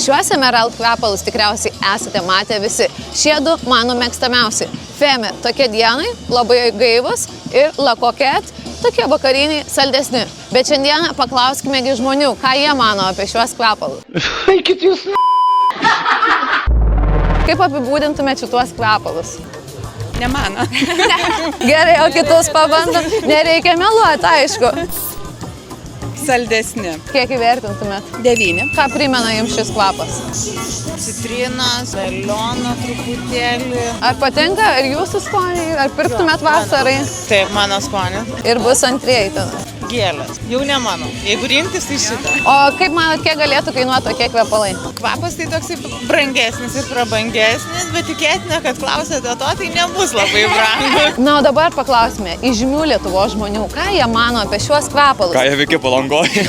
Šiuos Emerald kvepalus tikriausiai esate matę visi. Šie du mano mėgstamiausi. Femme tokie dienai, labai gaivus ir La Coquette tokie vakariniai, saldesni. Bet šiandieną paklauskime žmonių, ką jie mano apie šiuos kvepalus. Eikit jūs Kaip apibūdintumėte šituos kvepalus? Nemano. Gerai, o kitus pabandom. Nereikia meluoti, aišku. Saldesni. Kiek įvertintumėt? 9. Ką primena jums šis kvapas? Citrinos, meliono truputėlį. Ar patinka ir jūsų skoniai? Ar pirktumėt vasarai? Taip, mano skonis. Ir bus antrieji tada. Gėlės. Jau ne mano. Jeigu rinktis, tai šitą. O kaip manot, kiek galėtų kainuoti tokie kvepalai? Kvapas tai toksai brangesnis ir prabangesnis, bet tikėtina, kad klausėte to, tai nebus labai brangus. Na, o dabar paklausime įžymių Lietuvos žmonių, ką jie mano apie šiuos kvepalus. Ką jie veikia Palangoje?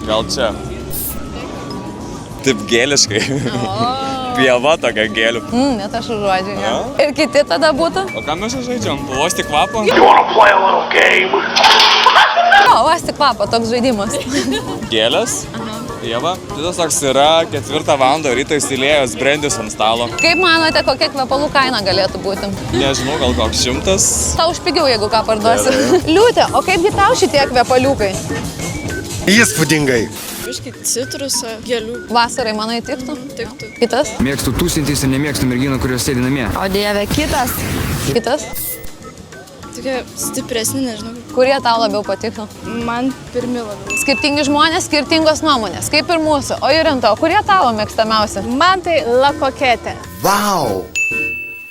Gal čia? Taip gėliškai. Pieva tokia gėlių. Net aš užuodžiu. Ir kiti tada būtų? O ką mes čia žaidžiam? Pavosti kvapą? O, vasti kvapą, toks žaidimas. Gėlės? Pieva. Kitas toks yra 4 valandą ryto įsilėjęs brandis ant stalo. Kaip manote, kokia kvepalų kaina galėtų būti? Nežinau, gal koks 100. Tau už pigiau, jeigu ką parduosi. Liūtė, o kaipgi tau šitie kvepaliukai? Įspūdingai. Biškai citrusą, gėlių. Vasarai, manai, tiktų? Tiktų. Kitas? Mėgstu tūsintis ir nemėgstu merginų, kurios sėdi namie. O dieve, kitas? Kitas? Tokie stipresni, nežinau. Kurie tau labiau patiktų? Man pirmi labiau. Skirtingi žmonės, skirtingos nuomonės, kaip ir mūsų. O Irinto, kurie tavo mėgstamiausi? Man tai La Coquette. Vau.